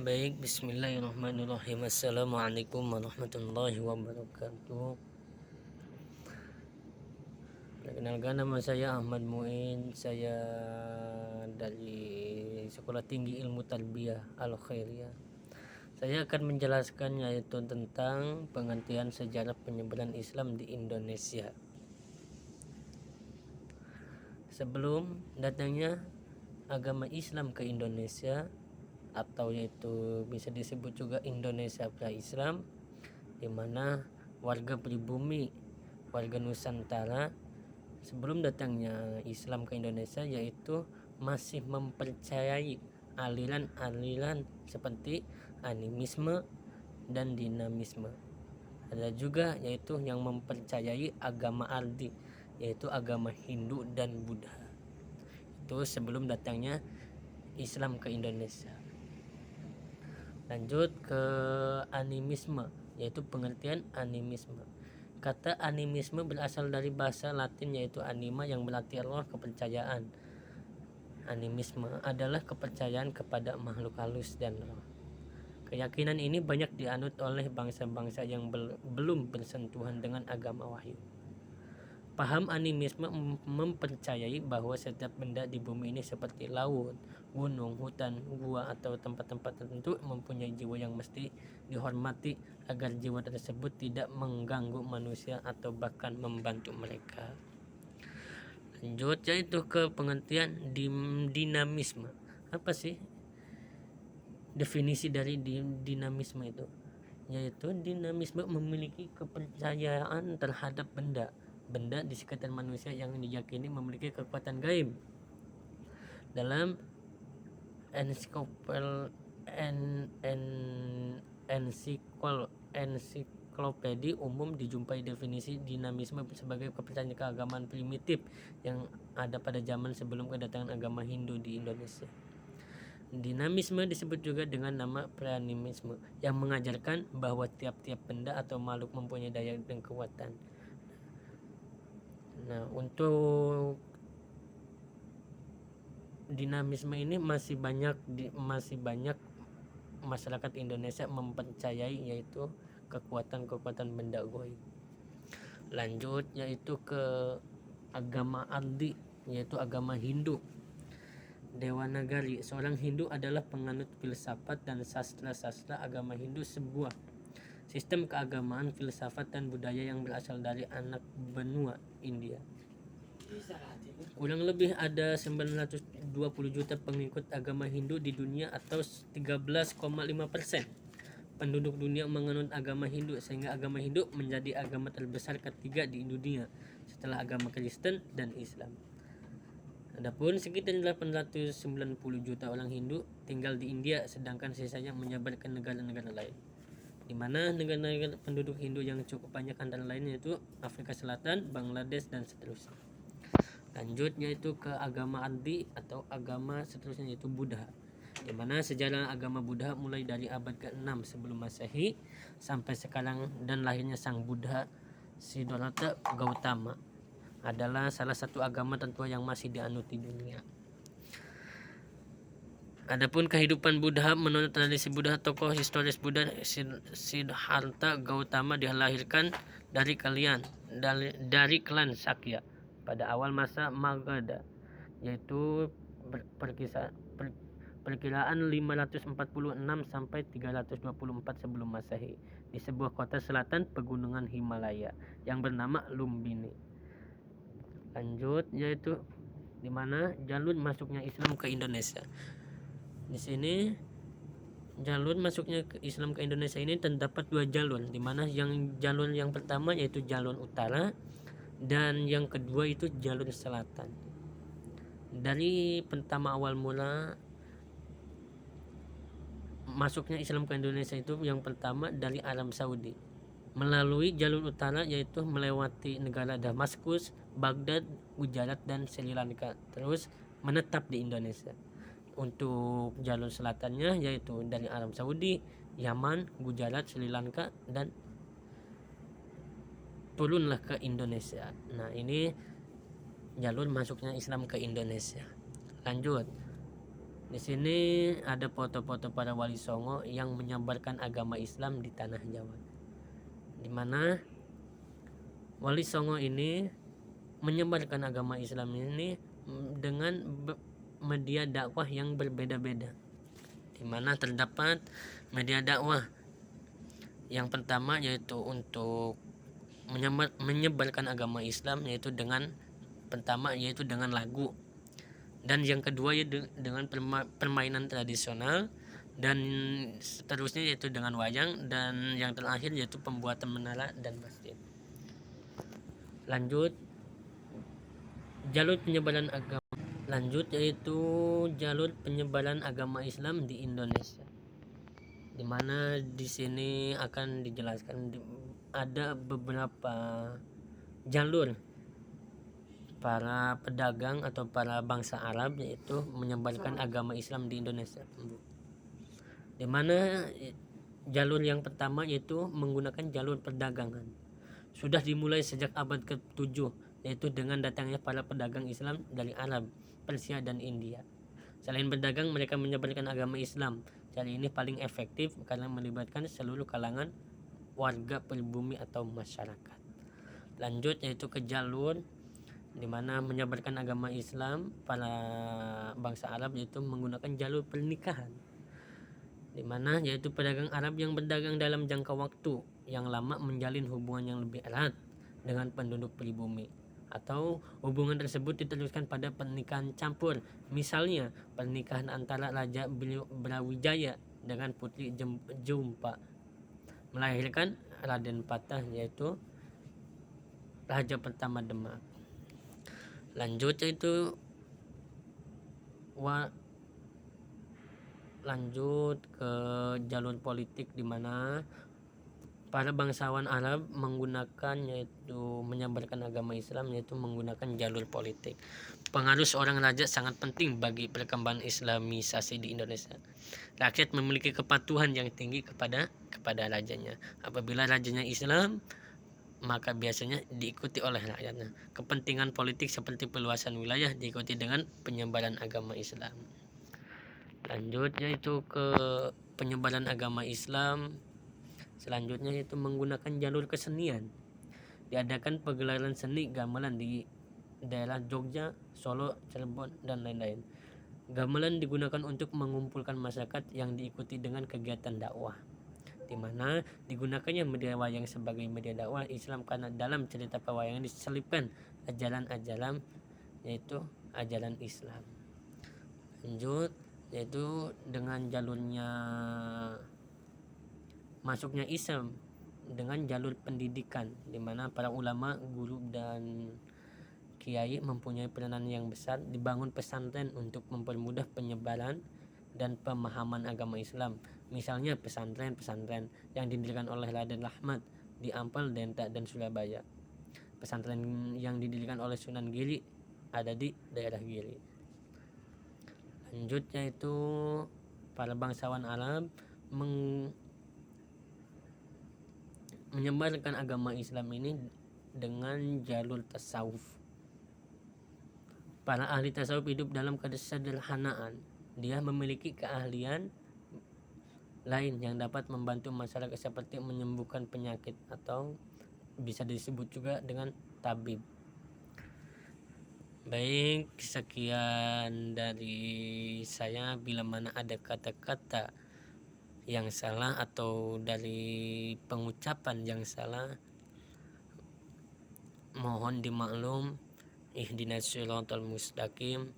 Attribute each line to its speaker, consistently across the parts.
Speaker 1: Baik, bismillahirrahmanirrahim. Assalamualaikum warahmatullahi wabarakatuh. Perkenalkan, nama saya Ahmad Muin. Saya dari Sekolah Tinggi Ilmu Tarbiyah Al Khairiyah. Saya akan menjelaskan yaitu tentang pengertian sejarah penyebaran Islam di Indonesia. Sebelum datangnya agama Islam ke Indonesia, atau yaitu bisa disebut juga Indonesia pra-Islam, di mana warga pribumi, warga Nusantara sebelum datangnya Islam ke Indonesia yaitu masih mempercayai aliran-aliran seperti animisme dan dinamisme. Ada juga yaitu yang mempercayai agama ardi, yaitu agama Hindu dan Buddha. Itu sebelum datangnya Islam ke Indonesia. Lanjut ke animisme, yaitu pengertian animisme. Kata animisme berasal dari bahasa Latin yaitu anima yang berarti roh, kepercayaan. Animisme adalah kepercayaan kepada makhluk halus dan roh. Keyakinan ini banyak dianut oleh bangsa-bangsa yang belum bersentuhan dengan agama wahyu. Paham animisme mempercayai bahwa setiap benda di bumi ini seperti laut, gunung, hutan, gua atau tempat-tempat tertentu mempunyai jiwa yang mesti dihormati agar jiwa tersebut tidak mengganggu manusia atau bahkan membantu mereka. Lanjut yaitu ke pengertian dinamisme. Apa sih definisi dari dinamisme itu? Yaitu dinamisme memiliki kepercayaan terhadap benda di sekitar manusia yang diyakini memiliki kekuatan gaib. Dalam ensiklopedi umum dijumpai definisi dinamisme sebagai kepercayaan keagamaan primitif yang ada pada zaman sebelum kedatangan agama Hindu di Indonesia. Dinamisme disebut juga dengan nama preanimisme yang mengajarkan bahwa tiap-tiap benda atau makhluk mempunyai daya dan kekuatan. Nah, untuk dinamisme ini masih banyak masyarakat Indonesia mempercayai yaitu kekuatan-kekuatan benda gaib. Lanjut yaitu ke agama ardi, yaitu agama Hindu. Dewa Nagari, seorang Hindu adalah penganut filsafat dan sastra-sastra agama Hindu, sebuah sistem keagamaan, filsafat dan budaya yang berasal dari anak benua India. Kurang lebih ada 920 juta pengikut agama Hindu di dunia atau 13,5% penduduk dunia menganut agama Hindu, sehingga agama Hindu menjadi agama terbesar ketiga di dunia setelah agama Kristen dan Islam. Adapun sekitar 890 juta orang Hindu tinggal di India, sedangkan sisanya menyebar ke negara-negara lain, di mana negara-negara penduduk Hindu yang cukup banyak antara lain yaitu Afrika Selatan, Bangladesh dan seterusnya. Lanjut yaitu ke agama ardi atau agama seterusnya yaitu Buddha, di mana sejarah agama Buddha mulai dari abad ke-6 sebelum Masehi sampai sekarang, dan lahirnya Sang Buddha Siddhartha Gautama adalah salah satu agama tertua yang masih dianut di dunia. Adapun kehidupan Buddha, menurut tradisi Buddha, tokoh historis Buddha Siddhartha Gautama dilahirkan dari klan Sakya pada awal masa Magadha, yaitu perkiraan 546 sampai 324 sebelum Masehi di sebuah kota selatan pegunungan Himalaya yang bernama Lumbini. Lanjut yaitu di mana jalur masuknya Islam ke Indonesia. Di sini jalur masuknya ke Islam ke Indonesia ini terdapat dua jalur, di mana jalur yang pertama yaitu jalur utara dan yang kedua itu jalur selatan. Dari pertama awal mula masuknya Islam ke Indonesia itu yang pertama dari Arab Saudi melalui jalur utara, yaitu melewati negara Damaskus, Baghdad, Gujarat dan Sri Lanka, terus menetap di Indonesia. Untuk jalur selatannya yaitu dari Arab Saudi, Yaman, Gujarat, Sri Lanka, dan turunlah ke Indonesia. Nah, ini jalur masuknya Islam ke Indonesia. Lanjut Di sini ada foto-foto para wali songo yang menyebarkan agama Islam di tanah Jawa, di mana wali songo ini menyebarkan agama Islam ini dengan media dakwah yang berbeda-beda, di mana terdapat media dakwah yang pertama yaitu untuk menyebarkan agama Islam, yaitu dengan lagu, dan yang kedua yaitu dengan permainan tradisional, dan seterusnya yaitu dengan wayang, dan yang terakhir yaitu pembuatan menara dan masjid. Lanjut yaitu jalur penyebaran agama Islam di Indonesia, di mana di sini akan dijelaskan ada beberapa jalur para pedagang atau para bangsa Arab yaitu menyebarkan agama Islam di Indonesia, di mana jalur yang pertama yaitu menggunakan jalur perdagangan. Sudah dimulai sejak abad ke-7, yaitu dengan datangnya para pedagang Islam dari Arab, Persia, dan India. Selain berdagang, mereka menyebarkan agama Islam. Cara ini paling efektif karena melibatkan seluruh kalangan warga pribumi atau masyarakat. Lanjut yaitu ke jalur di mana menyebarkan agama Islam para bangsa Arab yaitu menggunakan jalur pernikahan, di mana yaitu pedagang Arab yang berdagang dalam jangka waktu yang lama menjalin hubungan yang lebih erat dengan penduduk pribumi, atau hubungan tersebut diteruskan pada pernikahan campur, misalnya pernikahan antara Raja Brawijaya dengan Putri Jumpa melahirkan Raden Patah yaitu raja pertama Demak. Lanjut yaitu ke jalur politik, di mana para bangsawan Arab menyebarkan agama Islam yaitu menggunakan jalur politik. Pengaruh seorang raja sangat penting bagi perkembangan Islamisasi di Indonesia. Rakyat memiliki kepatuhan yang tinggi kepada rajanya. Apabila rajanya Islam, maka biasanya diikuti oleh rakyatnya. Kepentingan politik seperti perluasan wilayah diikuti dengan penyebaran agama Islam. Lanjut yaitu ke penyebaran agama Islam. Selanjutnya yaitu menggunakan jalur kesenian. Diadakan pegelaran seni gamelan di daerah Jogja, Solo, Cirebon, dan lain-lain. Gamelan digunakan untuk mengumpulkan masyarakat yang diikuti dengan kegiatan dakwah, di mana digunakannya media wayang sebagai media dakwah Islam karena dalam cerita pewayangan diselipkan ajaran-ajaran yaitu ajaran Islam. Lanjut yaitu dengan jalurnya masuknya Islam dengan jalur pendidikan, di mana para ulama, guru, dan kiai mempunyai peranan yang besar. Dibangun pesantren untuk mempermudah penyebaran dan pemahaman agama Islam. Misalnya pesantren yang didirikan oleh Raden Rahmat di Ampel, Denta, dan Surabaya. Pesantren yang didirikan oleh Sunan Giri ada di daerah Giri. Lanjut yaitu para bangsawan Arab menyebarkan agama Islam ini dengan jalur tasawuf. Para ahli tasawuf hidup dalam kesederhanaan. Dia memiliki keahlian lain yang dapat membantu masyarakat seperti menyembuhkan penyakit atau bisa disebut juga dengan tabib. Baik, sekian dari saya. Bila mana ada kata-kata yang salah atau dari pengucapan yang salah, mohon dimaklum. Ihdinas siratal mustaqim.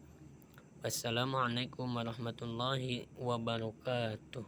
Speaker 1: Wassalamualaikum warahmatullahi wabarakatuh.